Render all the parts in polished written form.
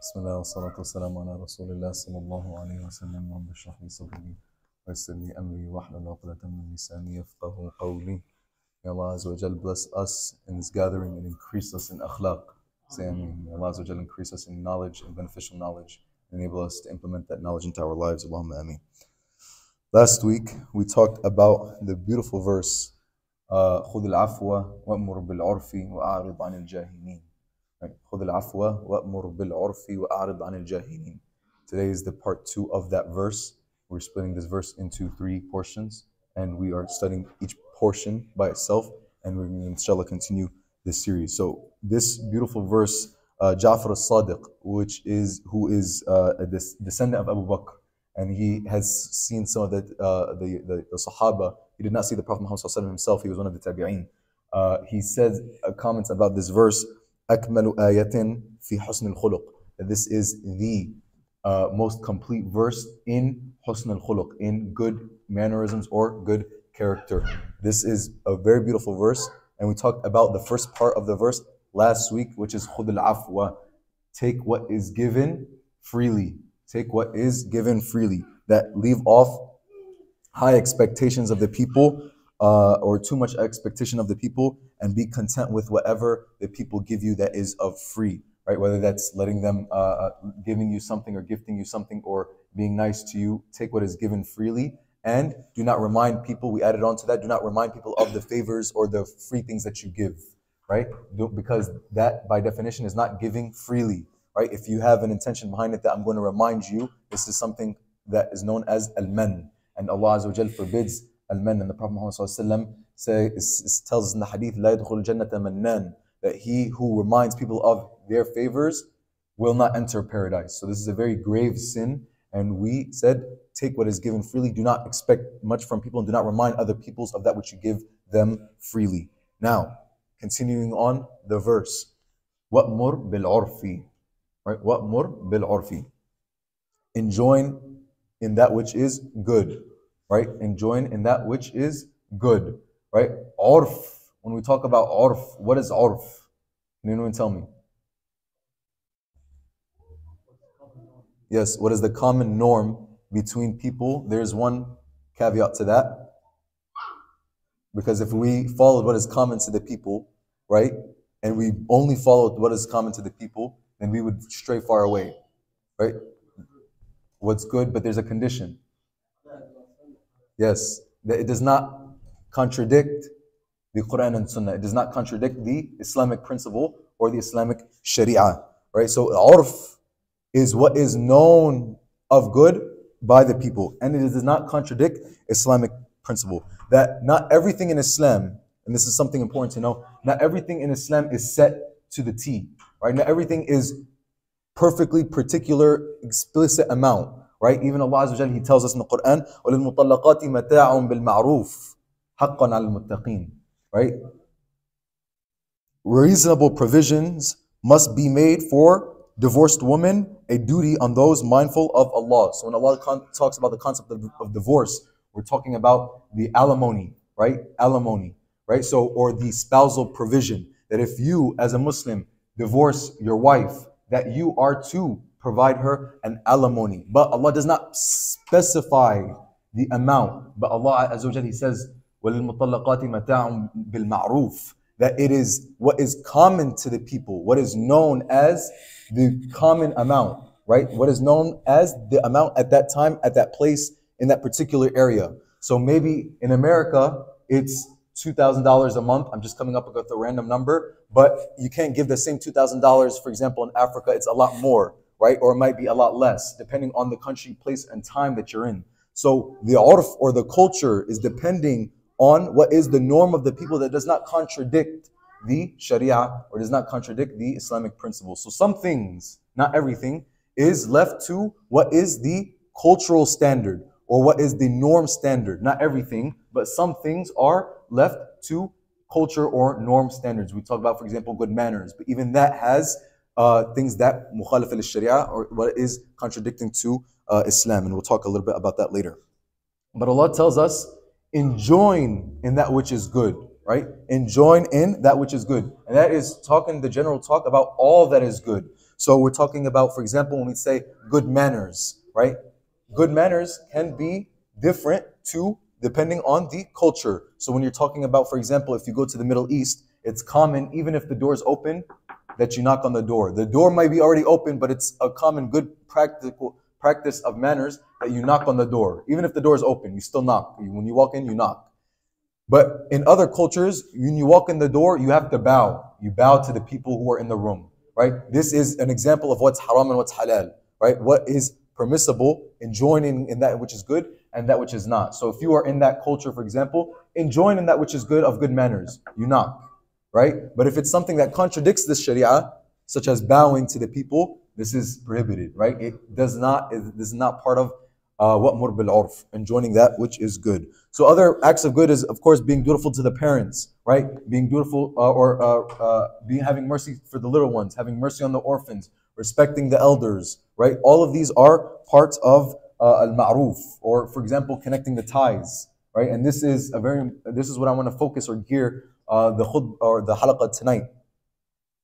بسم الله والصلاة والسلام على رسول الله صلى الله عليه وسلم. رب اشرح لي صدري ويسر لي أمري واحلل عقدة من لساني يفقهوا قولي. May Allah Azza wa Jal bless us in this gathering and increase us in akhlaq. Say Ameen. May Allah Azza wa Jal increase us in knowledge and beneficial knowledge. Enable us to implement that knowledge into our lives. Allahumma Ameen. Last week we talked about the beautiful verse خذ العفو وأمر بالعرف وأعرض عن الجاهلين. خذ العفو وأمر بالعرف وأعرض عن الجاهلين. Today is the part 2 of that verse. We're splitting this verse into 3 portions, and we are studying each portion by itself, and we're going to inshallah continue this series. So this beautiful verse, Ja'far as-Sadiq, who is a descendant of Abu Bakr, and he has seen some of the Sahaba. He did not see the Prophet Muhammad himself. He was one of the Tabi'een. He says comments about this verse, أكمل آية في حسن الخلق. This is the most complete verse in حسن الخلق, in good mannerisms or good character. This is a very beautiful verse, and we talked about the first part of the verse last week, which is خذ العفو. Take what is given freely. Take what is given freely. That leave off high expectations of the people, or too much expectation of the people, and be content with whatever the people give you that is of free, right? Whether that's letting them, giving you something or gifting you something or being nice to you. Take what is given freely, and do not remind people, we added on to that, do not remind people of the favors or the free things that you give, right? Because that by definition is not giving freely, right? If you have an intention behind it that I'm going to remind you, this is something that is known as al-man, and Allah Azza wa Jal forbids al-man, and the Prophet Muhammad tells us in the hadith, لا يدخل الجنة منان, that he who reminds people of their favors will not enter paradise. So this is a very grave sin, and we said, take what is given freely, do not expect much from people, and do not remind other peoples of that which you give them freely. Now, continuing on the verse, وَأْمُرْ بِالْعُرْفِ, right? وَأْمُرْ بِالْعُرْفِ. Enjoin in that which is good, right? Enjoin in that which is good, right? Urf. When we talk about urf, what is urf? Can anyone tell me? Yes, what is the common norm between people? There's one caveat to that. Because if we followed what is common to the people, right, and we only followed what is common to the people, then we would stray far away, right? What's good, but there's a condition. Yes, that it does not contradict the Quran and Sunnah. It does not contradict the Islamic principle or the Islamic Sharia, right? So urf is what is known of good by the people, and it does not contradict Islamic principle. That not everything in Islam, and this is something important to know, not everything in Islam is set to the T, right? Not everything is perfectly particular, explicit amount, right? Even Allah Azza wa Jal, He tells us in the Quran, وَلِلْمُطَلَّقَاتِ مَتَاعٌ بِالْمَعْرُوفِ حَقًّا عَلَى الْمُتَّقِينَ, right? Reasonable provisions must be made for divorced women, a duty on those mindful of Allah. So when Allah talks about the concept of divorce, we're talking about the alimony, right? Alimony, right? So, or the spousal provision, that if you as a Muslim divorce your wife, that you are to provide her an alimony. But Allah does not specify the amount. But Allah Azza wa Jalla, He says, وَلِلْمُطَلَّقَاتِ مَتَاعٌ بِالْمَعْرُوفِ, that it is what is common to the people, what is known as the common amount, right? What is known as the amount at that time, at that place, in that particular area. So maybe in America, it's $2,000 a month. I'm just coming up with a random number, but you can't give the same $2,000, for example, in Africa. It's a lot more, right? Or it might be a lot less, depending on the country, place, and time that you're in. So the urf, or the culture, is depending on what is the norm of the people, that does not contradict the Sharia or does not contradict the Islamic principles. So some things, not everything, is left to what is the cultural standard or what is the norm standard. Not everything, but some things are left to culture or norm standards. We talk about, for example, good manners, but even that has things that mukhalif al-Sharia, or what is contradicting to Islam, and we'll talk a little bit about that later. But Allah tells us, enjoin in that which is good, right? Enjoin in that which is good. And that is talking the general talk about all that is good. So we're talking about, for example, when we say good manners, right? Good manners can be different too, depending on the culture. So when you're talking about, for example, if you go to the Middle East, it's common, even if the door is open, that you knock on the door. The door might be already open, but it's a common good practical practice of manners that you knock on the door. Even if the door is open, you still knock. When you walk in, you knock. But in other cultures, when you walk in the door, you have to bow. You bow to the people who are in the room, right? This is an example of what's haram and what's halal, right? What is permissible in joining in that which is good and that which is not. So if you are in that culture, for example, enjoin in that which is good of good manners, you knock, right? But if it's something that contradicts the Sharia, such as bowing to the people, this is prohibited, right? It is not part of wa'mur bil urf, enjoining that which is good. So other acts of good is, of course, being dutiful to the parents, right? Being dutiful having mercy for the little ones, having mercy on the orphans, respecting the elders, right? All of these are parts of al-ma'ruf, or for example, connecting the ties, right? And this is what I want to focus or gear the halaqa tonight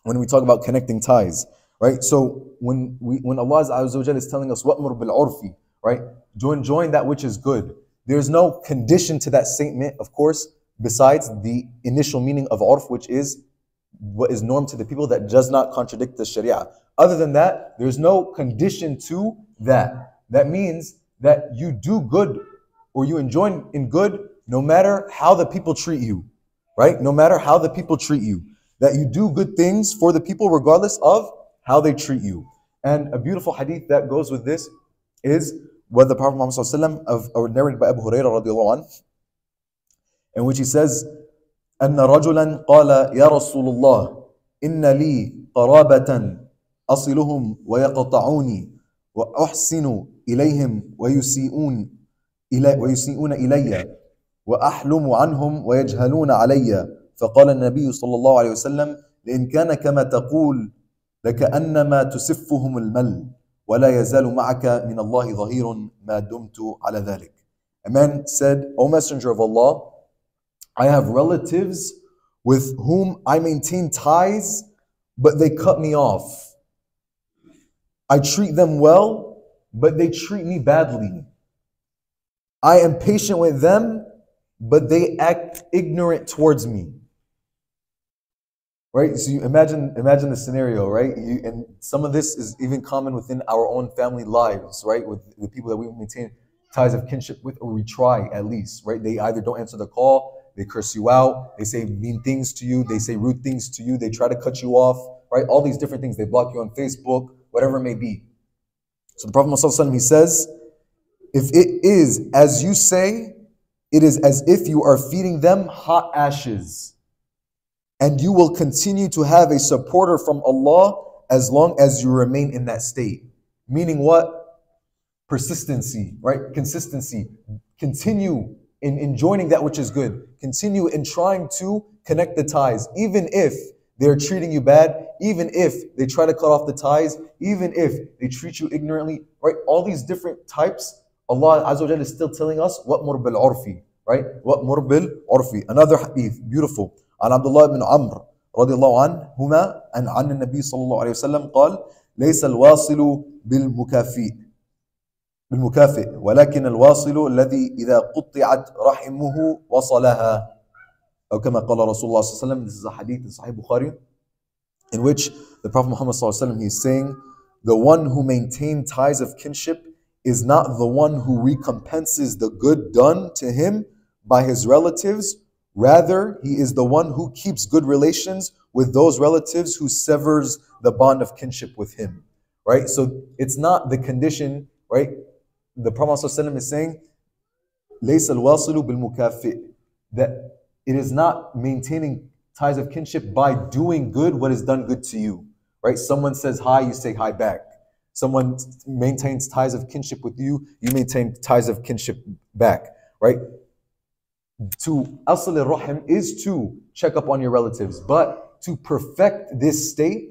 when we talk about connecting ties, right? So when Allah Azza wa Jalla is telling us wa'mur bil urfi, right? Join that which is good. There's no condition to that statement, of course, besides the initial meaning of urf, which is what is norm to the people that does not contradict the Sharia. Other than that, there's no condition to that. That means that you do good or you enjoy in good no matter how the people treat you, right? No matter how the people treat you. That you do good things for the people regardless of how they treat you. And a beautiful hadith that goes with this is what the Prophet Muhammad narrated by Abu Hurairah radiallahu anhu, in which he says, أن رجلا قال يا رسول الله إن لي قرابة أصلهم ويقطعوني وأحسن إليهم ويسيئون إلي وأحلم عنهم ويجهلون علي فقال النبي صلى الله عليه وسلم لإن كان كما تقول لكأنما تسفهم المل ولا يزال معك من الله ظهير ما دمت على ذلك. A man said, O Messenger of Allah, I have relatives with whom I maintain ties, but they cut me off. I treat them well, but they treat me badly. I am patient with them, but they act ignorant towards me. Right? So you imagine the scenario, right? And some of this is even common within our own family lives, right? With the people that we maintain ties of kinship with, or we try at least, right? They either don't answer the call, they curse you out, they say mean things to you, they say rude things to you, they try to cut you off, right? All these different things. They block you on Facebook, whatever it may be. So the Prophet Muhammad, he says, if it is as you say, it is as if you are feeding them hot ashes. And you will continue to have a supporter from Allah as long as you remain in that state. Meaning what? Persistency, right? Consistency. Continue in joining that which is good. Continue in trying to connect the ties. Even if they're treating you bad, even if they try to cut off the ties, even if they treat you ignorantly, right? All these different types, Allah Azza wa Jalla is still telling us, وَأْمُرْ بِالْعُرْفِ, right? وَأْمُرْ بِالْعُرْفِ. Another hadith, beautiful. عن عبد الله بن عمرو رضي الله عنهما عن النبي صلى الله عليه وسلم قال ليس الواصل بالمكافئ ولكن الواصل الذي إذا قطعت رحمه وصلها أو كما قال رسول الله صلى الله عليه وسلم. This is a hadith in Sahih Bukhari in which the Prophet Muhammad صلى الله عليه وسلم, he's saying, the one who maintains ties of kinship is not the one who recompenses the good done to him by his relatives. Rather, he is the one who keeps good relations with those relatives who severs the bond of kinship with him. Right? So it's not the condition, right? The Prophet ﷺ is saying, لَيْسَ الْوَاصِلُ بِالْمُكَافِئِ, that it is not maintaining ties of kinship by doing good what is done good to you. Right? Someone says hi, you say hi back. Someone maintains ties of kinship with you, you maintain ties of kinship back. Right? To asl al-rahim is to check up on your relatives, but to perfect this state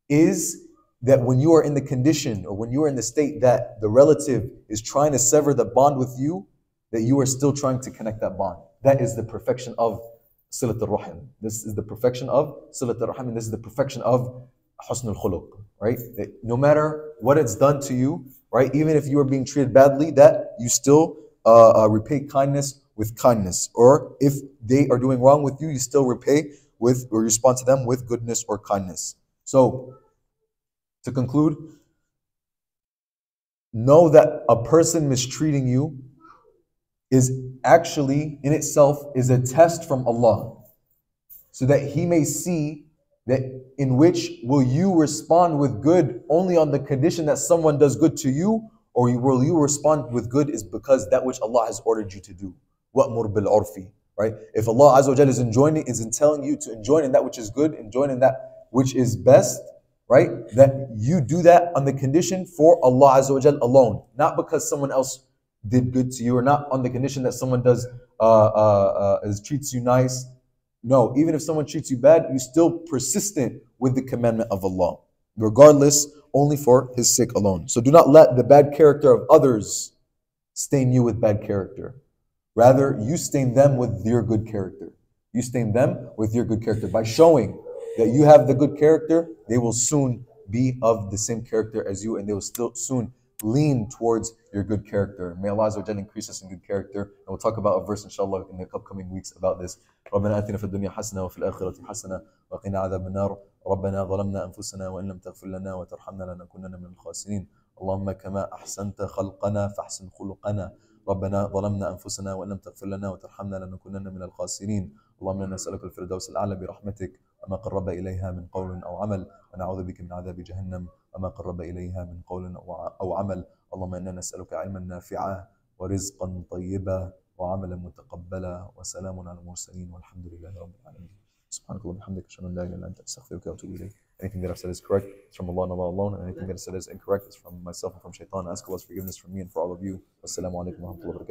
is that when you are in the condition or when you are in the state that the relative is trying to sever the bond with you, that you are still trying to connect that bond. That is the perfection of silat al-rahim. This is the perfection of silat al-rahim, and this is the perfection of husnul khuluq, right? That no matter what it's done to you, right? Even if you are being treated badly, that you still repay kindness with kindness. Or if they are doing wrong with you, you still repay with or respond to them with goodness or kindness. So to conclude, know that a person mistreating you is actually in itself is a test from Allah, so that He may see that in which will you respond with good only on the condition that someone does good to you, or will you respond with good is because that which Allah has ordered you to do. وَأْمُرْ بِالْعُرْفِ, right? If Allah Azza wa Jalla is in telling you to enjoin in that which is good, enjoin in that which is best, right? That you do that on the condition for Allah Azza wa Jalla alone, not because someone else did good to you, or not on the condition that someone does treats you nice. No, even if someone treats you bad, you're still persistent with the commandment of Allah, regardless, only for His sake alone. So do not let the bad character of others stain you with bad character. Rather, you stain them with your good character. You stain them with your good character. By showing that you have the good character, they will soon be of the same character as you, and they will still soon lean towards your good character. May Allah Azza wa Jalla increase us in good character. And we'll talk about a verse, inshallah, in the upcoming weeks about this. ربنا آتنا في الدنيا حسنة وفي الآخرة حسنة وقنا عذاب النار ربنا ظلمنا أنفسنا وإن لم تغفر لنا وترحمنا لنكونن من الخاسرين اللهم كما أحسنت خلقنا فاحسن خلقنا ربنا ظلمنا أنفسنا وإن لم تغفر لنا وترحمنا لنكونن من الخاسرين اللهم إنا نسألك الفردوس الأعلى برحمتك وما قرب إليها من قول أو عمل ونعوذ بك من عذاب جهنم وما قرب إليها من قول أو عمل اللهم إنا نسألك علما نافعا ورزقا طيبا وعملا متقبلا وسلام على المرسلين والحمد لله رب العالمين. سبحانك اللهم وبحمدك أشهد أن لا إله إلا أنت أستغفرك وأتوب إليك. Anything that I've said is correct, it's from Allah and Allah alone, and anything that I've said is incorrect, it's from myself and from shaitan. I ask Allah's forgiveness for me and for all of you. Wassalamu alaikum wa rahmatullahi wa barakatuh.